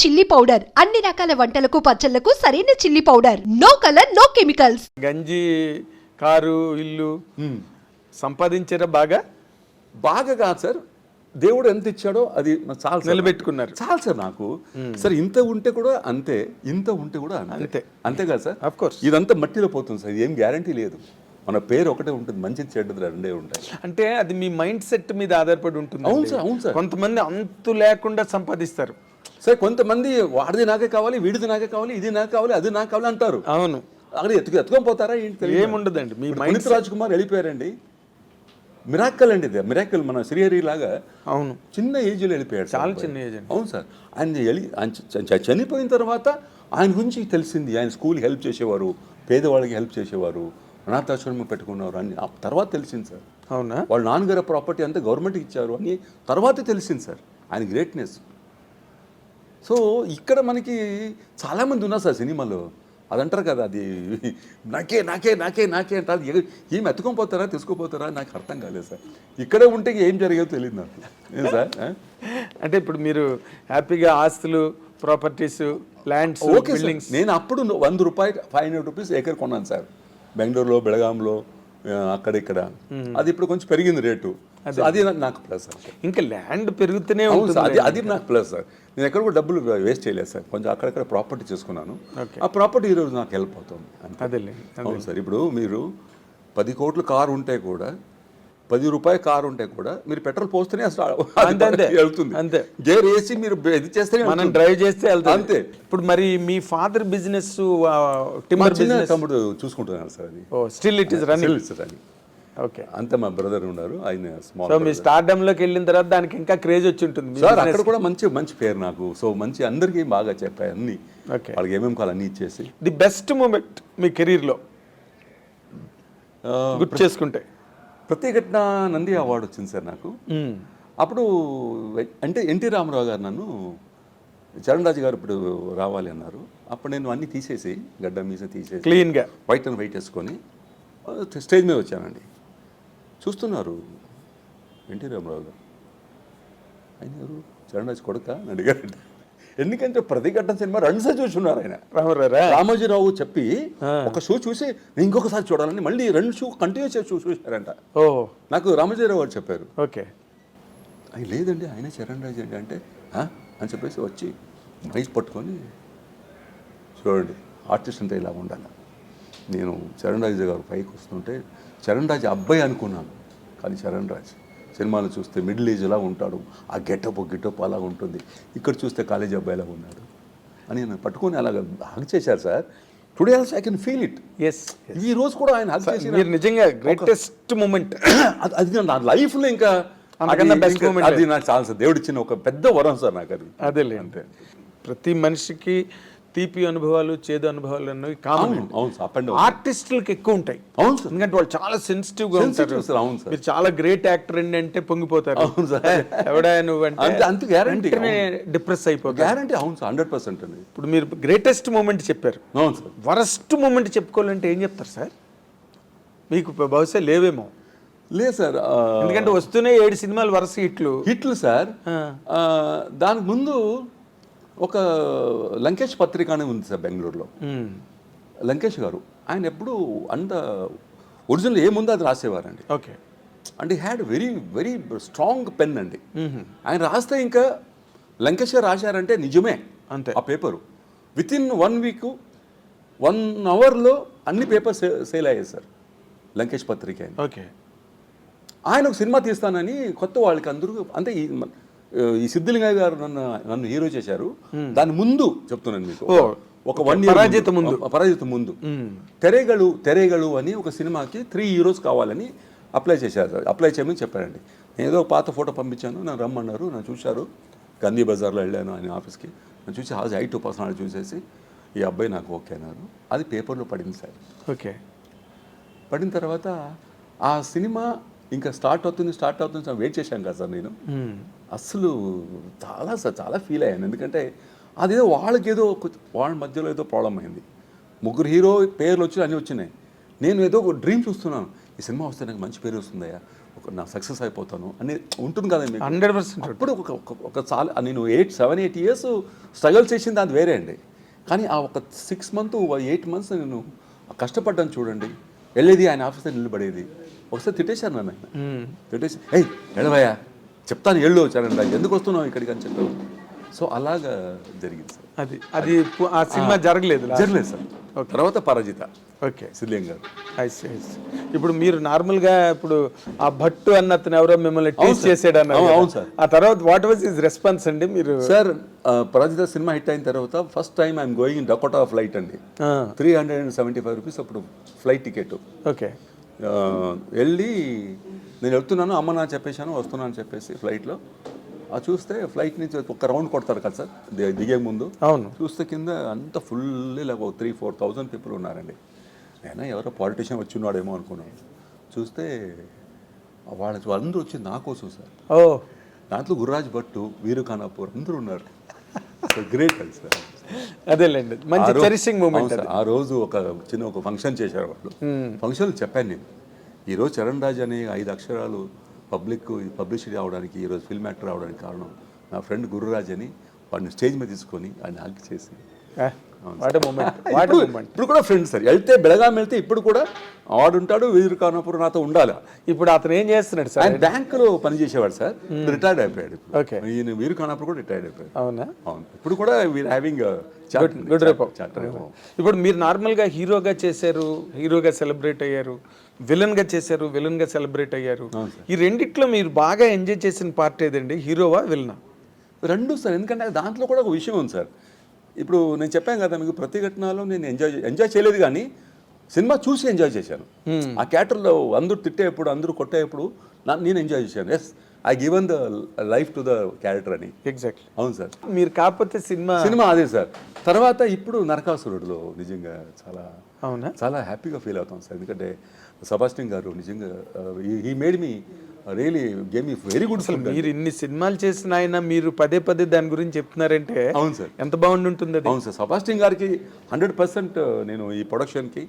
Chilli powder అన్ని రకాల వంటలకు పచ్చళ్లకు సరైన chilli powder. No colour no chemicals. గంజి కారు ఇల్లు సంపాదించారా? బాగా కాదు సార్, దేవుడు ఎంత ఇచ్చాడో అది చాలా నిలబెట్టుకున్నారు. చాలు సార్ నాకు. సార్ ఇంత ఉంటే కూడా అంతే, ఇంత ఉంటే కూడా అంతే. అంతే కదా సార్? Of course. ఇదంతా మట్టిలో పోతుంది సార్, ఏం గ్యారంటీ లేదు. మన పేరు ఒకటే ఉంటుంది, మంచిది చెడ్డది రెండే ఉంటాయి. అంటే అది మీ మైండ్ సెట్ మీద ఆధారపడి ఉంటుంది. అవును సార్, అవును సార్. కొంతమంది అంతు లేకుండా సంపాదిస్తారు సార్, కొంతమంది వాడిది నాకే కావాలి, వీడిది నాకే కావాలి, ఇది నాకు కావాలి, అది నాకు కావాలి అంటారు. అవును, అక్కడ ఎత్తుకొని పోతారా? ఏముండదండి. మీ పునీత్ రాజ్ కుమార్ వెళ్ళిపోయారండి, మిరాక్కల్ అండి, ఇది మిరాక్కల్. మన శ్రీహరి లాగా అవును, చిన్న ఏజ్లో వెళ్ళిపోయాడు, చాలా చిన్న ఏజ్ అండి. అవును సార్. ఆయన చనిపోయిన తర్వాత ఆయన గురించి తెలిసింది. ఆయన స్కూల్ హెల్ప్ చేసేవారు, పేదవాళ్ళకి హెల్ప్ చేసేవారు, అనాథాశ్రమం పెట్టుకున్నారు అని ఆ తర్వాత తెలిసింది సార్. అవునా? వాళ్ళ నాన్నగారి ప్రాపర్టీ అంతా గవర్నమెంట్కి ఇచ్చారు అని తర్వాత తెలిసింది సార్ ఆయన గ్రేట్నెస్. సో ఇక్కడ మనకి చాలామంది ఉన్నారు సార్ సినిమాలో. అదంటారు కదా, అది నాకే నాకే నాకే నాకే అంటారు. ఏం ఎత్తుకొని పోతారా, తీసుకుపోతారా నాకు అర్థం కాలేదు సార్. ఇక్కడే ఉంటే ఏం జరిగేదో తెలియదు నాకు. ఏం సార్? అంటే ఇప్పుడు మీరు హ్యాపీగా ఆస్తులు, ప్రాపర్టీస్, ల్యాండ్స్, బిల్డింగ్స్. నేను అప్పుడు ₹100 ₹500 ఏకర్ కొన్నాను సార్, బెంగళూరులో, బెళగాంలో, అక్కడిక్కడ. అది ఇప్పుడు కొంచెం పెరిగింది రేటు. అది నాకు ప్లస్ సార్. ఇంకా ల్యాండ్ పెరుగుతూనే ఉంటుంది. అది నాకు ప్లస్ సార్. నేను ఎక్కడ కూడా డబ్బులు వేస్ట్ చేయలేదు సార్. కొంచెం అక్కడక్కడ ప్రాపర్టీ చేసుకున్నాను. ఆ ప్రాపర్టీ ఈరోజు నాకు హెల్ప్ అవుతుంది. అవును సార్. ఇప్పుడు మీరు 10 కోట్ల కారు ఉంటే కూడా, ₹10 కారు ఉంటే కూడా మీరు పెట్రోల్ పోస్తేనే వెళ్తుంది. అంతే. గేర్ వేసి మీరు ఇది చేస్తే మనం డ్రైవ్ చేస్తే వెళ్తాం. అంతే. ఇప్పుడు మరి మీ ఫాదర్ బిజినెస్, టింబర్ బిజినెస్ తమ్ముడు చూసుకుంటున్నాను సార్. అది still it is running. Okay. అంతే. మా బ్రదర్ ఉన్నారు, ఆయన స్మాల్. సో మీ స్టార్డమ్ లోకి వెళ్ళిన తర్వాత దానికి ఇంకా క్రేజ్ వచ్చి ఉంటుంది సార్. అక్కడ కూడా మంచి పేరు నాకు. సో మంచి అందరికీ బాగా చెప్పాయి అన్ని. వాళ్ళకి ఏమేమి కావాలి అన్ని ఇచ్చేసి. ది బెస్ట్ మూమెంట్ మీ కెరీర్ లో గుర్తు చేసుకుంటే? ప్రత్యేఘటన నంది అవార్డు వచ్చింది సార్ నాకు. అప్పుడు అంటే ఎన్టీ రామారావు గారు నన్ను, చరణ్ రాజు గారు ఇప్పుడు రావాలి అన్నారు. అప్పుడు నేను అన్నీ తీసేసి, గడ్డ మీస తీసేసి క్లీన్గా వైట్ అండ్ వైట్ వేసుకొని స్టేజ్ మీద వచ్చానండి. చూస్తున్నారు ఎన్టీ రామారావు గారు. ఆయన గారు చరణ్ రాజు కొడుక అని అడిగారు. ఎందుకంటే ప్రతిఘటన సినిమా 2 సార్లు చూస్తున్నారు ఆయన. రామోజీరావు చెప్పి ఒక షో చూసి నేను ఇంకొకసారి చూడాలని మళ్ళీ 2 షో కంటిన్యూస్ చూసారంట. నాకు రామోజీరావు గారు చెప్పారు. ఓకే. అది లేదండి ఆయన చరణ్ రాజు అండి అంటే అని చెప్పేసి వచ్చి మైక్ పట్టుకొని, చూడండి ఆర్టిస్ట్ అంటే ఇలా ఉండాలి. నేను చరణ్ రాజు గారు పైకి వస్తుంటే చరణ్ రాజు అబ్బాయి అనుకున్నాను, కానీ చరణ్ రాజు సినిమాలు చూస్తే మిడిల్ ఏజ్లా ఉంటాడు, ఆ గెటప్ అలా ఉంటుంది. ఇక్కడ చూస్తే కాలేజీ అబ్బాయిలా ఉన్నాడు అని నేను పట్టుకొని అలాగ హగ్ చేశారు sir. Today also I can feel it. ఈ రోజు కూడా ఆయన హగ్ చేసి, మీరు నిజంగా గ్రేటెస్ట్ మూమెంట్ అది నా లైఫ్లో. ఇంకా అది నాకు చాలా సార్ దేవుడు ఇచ్చిన ఒక పెద్ద వరం సార్ నాకు అది. అదేలే. అంతే. ప్రతి మనిషికి తీపి అనుభవాలు, చేదు అనుభవాలు అన్నవి కామన్. ఆర్టిస్టులకు ఎక్కువ ఉంటాయి. అవును సార్. ఎందుకంటే వాళ్ళు చాలా సెన్సిటివ్ గా ఉంటారు. అవును సార్. మీరు చాలా గ్రేట్ యాక్టర్ అండి అంటే పొంగిపోతారు. అవును సార్. ఎవడా నువ్వు అంటే గ్యారంటీ డిప్రెస్ అయిపోతారు. గ్యారంటీ. అవును సార్, 100% అండి. ఇప్పుడు మీరు గ్రేటెస్ట్ మూమెంట్ చెప్పారు. అవును సార్. వరస్ట్ మూమెంట్ చెప్పుకోవాలంటే ఏం చెప్తారు సార్? మీకు బహుశా లేవేమో. లేదు సార్, ఎందుకంటే వస్తూనే 7 సినిమాలు వరుస హిట్లు సార్. దానికి ముందు ఒక లంకేష్ పత్రిక అని ఉంది సార్ బెంగళూరులో. లంకేష్ గారు ఆయన ఎప్పుడు అంత ఒరిజినల్ ఏముందో అది రాసేవారండి. ఓకే. అంటే had very very strong pen అండి. ఆయన రాస్తే ఇంకా లంకేష్ గారు రాశారంటే నిజమే అంతే. ఆ పేపరు వితిన్ 1 వీక్ 1 అవర్లో అన్ని పేపర్స్ సేల్ అయ్యాయి సార్ లంకేష్ పత్రిక. ఓకే. ఆయన ఒక సినిమా తీస్తానని కొత్త వాళ్ళకి అందరూ అంటే ఈ సిద్ధిలింగయ్య గారు నన్ను హీరో చేశారు. దాని ముందు చెప్తున్నాను మీకు, ఒక 1 ఇయర్ పరాజిత ముందు తెరేగలు అని ఒక సినిమాకి 3 హీరోస్ కావాలని అప్లై చేశారు. అప్లై చేయమని చెప్పారండి. నేను ఏదో పాత ఫోటో పంపించాను, నన్ను రమ్మన్నారు, నన్ను చూశారు. గాంధీ బజార్లో వెళ్ళాను ఆయన ఆఫీస్కి. నన్ను చూసి హాజ్ ఐ 2 పర్సనాలిటీ చూసేసి ఈ అబ్బాయి నాకు ఓకే అన్నారు. అది పేపర్లో పడింది సార్. ఓకే. పడిన తర్వాత ఆ సినిమా ఇంకా స్టార్ట్ అవుతుంది వెయిట్ చేశాను కదా సార్ నేను. అసలు చాలా ఫీల్ అయ్యాను. ఎందుకంటే అదేదో వాళ్ళ మధ్యలో ఏదో ప్రాబ్లం అయింది. 3 హీరో పేర్లు వచ్చి అన్నీ వచ్చినాయి. నేను ఏదో ఒక డ్రీమ్ చూస్తున్నాను, ఈ సినిమా వస్తే నాకు మంచి పేరు వస్తుందయ్యా, నా సక్సెస్ అయిపోతాను అని ఉంటుంది కదా మీకు. 100% అప్పుడు ఒక చాలా నేను 7-8 ఇయర్స్ స్ట్రగల్ చేసింది అది వేరే అండి. కానీ ఆ ఒక 6 months 8 months నేను కష్టపడ్డాను చూడండి. వెళ్ళేది ఆయన ఆఫీస్లో నిలబడేది. ఒకసారి తిట్టేశాను నన్ను ఆయన. తిట్టేసి ఏయ్ ఎడవయ్యా చెప్తాను ఎళ్ళు చరణ్ రాజ్ ఎందుకు వస్తున్నావు ఇక్కడికి అని చెప్పాను. సో అలాగా జరిగింది సార్. అది ఆ సినిమా జరగలేదు సార్. తర్వాత పరాజిత. ఓకే, సిద్ధిలింగ గారు. ఇప్పుడు మీరు నార్మల్గా ఇప్పుడు ఆ భట్టు అన్న అతను ఎవరో మిమ్మల్ని టీస్ చేసాడు అన్నారు. అవును సార్. ఆ తర్వాత వాట్ వాజ్ హిస్ రెస్పాన్స్ అండి? మీరు సార్ పరాజిత సినిమా హిట్ అయిన తర్వాత first time I'm going in Dakota flight అండి. 375 రూపీస్ అప్పుడు ఫ్లైట్ టికెట్. ఓకే, వెళ్ళి నేను వెళ్తున్నాను అమ్మ నా చెప్పేశాను వస్తున్నాను అని చెప్పేసి ఫ్లైట్లో చూస్తే ఫ్లైట్ నుంచి ఒక రౌండ్ కొడతారు కదా సార్ దిగే ముందు. అవును. చూస్తే కింద అంత ఫుల్ ఇలా 3,000-4,000 పీపుల్ ఉన్నారండి. నేను ఎవరో పాలిటీషియన్ వచ్చి ఉన్నాడేమో అనుకున్నాను. చూస్తే వాళ్ళందరూ వచ్చి నా కోసం సార్. ఓ, దాంట్లో గుర్రాజ్ భట్టు, వీరు ఖానాపూర్ అందరూ ఉన్నారు. గ్రేట్ అది సార్. అదేలేండి, మంచి చెరిషింగ్ మూమెంట్. ఆ రోజు ఒక ఫంక్షన్ చేశారు వాళ్ళు. ఫంక్షన్లో చెప్పాను నేను ఈరోజు చరణ్ రాజ్ అనే 5 అక్షరాలు పబ్లిసిటీ అవడానికి, ఈరోజు ఫిల్మ్ యాక్టర్ అవడానికి కారణం నా ఫ్రెండ్ గురురాజ్ అని. వాడిని స్టేజ్ మీద తీసుకొని ఆయన హగ్ చేసి ఇప్పుడు కూడా ఫ్రెండ్ సార్. బెళగాం వెళ్తే ఇప్పుడు కూడా ఆడుంటాడు. వీరు కానప్పుడు నాతో ఉండాలి. ఇప్పుడు అతను ఏం చేస్తున్నాడు సార్? ఆయన బ్యాంకులో పనిచేసేవాడు సార్. రిటైర్డ్ అయిపోయాడు. ఓకే, ఈయన వీరు కానప్పుడు కూడా రిటైర్డ్ అయిపోయాడు. అవునా? అవును. ఇప్పుడు కూడా వీరు హ్యావింగ్ గుడ్ రేపో. ఇప్పుడు మీరు నార్మల్గా హీరోగా చేశారు, హీరోగా సెలబ్రేట్ అయ్యారు, విలన్గా చేశారు, విలన్గా సెలబ్రేట్ అయ్యారు. ఈ రెండిట్లో మీరు బాగా ఎంజాయ్ చేసిన పార్ట్ ఏదండి, హీరోవా విలనా? రెండు సార్. ఎందుకంటే దాంట్లో కూడా ఒక విషయం ఉంది సార్. ఇప్పుడు నేను చెప్పాను కదా మీకు, ప్రతిఘటనలో నేను ఎంజాయ్ చేయలేదు కానీ సినిమా చూసి ఎంజాయ్ చేశాను. ఆ క్యారెక్టర్లో అందరూ తిట్టేప్పుడు, అందరూ కొట్టేప్పుడు నేను ఎంజాయ్ చేశాను. Yes, I given the life to the character అని. ఎగ్జాక్ట్లీ. అవును సార్. మీరు కాకపోతే సినిమా అదే సార్. తర్వాత ఇప్పుడు నరకాసురుడులో నిజంగా చాలా హ్యాపీగా ఫీల్ అవుతాం సార్. ఎందుకంటే సెబాస్టియన్ గారు నిజంగా he made me really game me very good. మీరు ఇన్ని సినిమాలు చేసిన ఆయన మీరు పదే దాని గురించి చెప్తున్నారంటే అవును సార్, ఎంత బాగుంటుంది. అవును సార్. సెబాస్టియన్ గారికి 100% నేను ఈ ప్రొడక్షన్కి,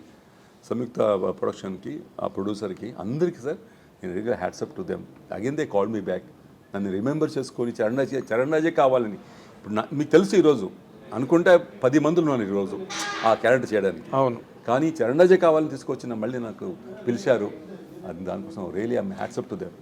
సంయుక్త ప్రొడక్షన్కి, ఆ ప్రొడ్యూసర్కి అందరికీ సార్ నేను రియల్గా hats off to them. Again they call me back. నన్ను రిమెంబర్ చేసుకొని చరణ్ రాజే కావాలని. ఇప్పుడు మీకు తెలుసు ఈరోజు అనుకుంటే 10 మంది ఉన్నారు ఈరోజు ఆ క్యారెక్టర్ చేయడానికి. అవును. కానీ చరణ్ రాజే కావాలని తీసుకొచ్చిన మళ్ళీ నాకు పిలిచారు. దానికోసం really I'm hats off to them.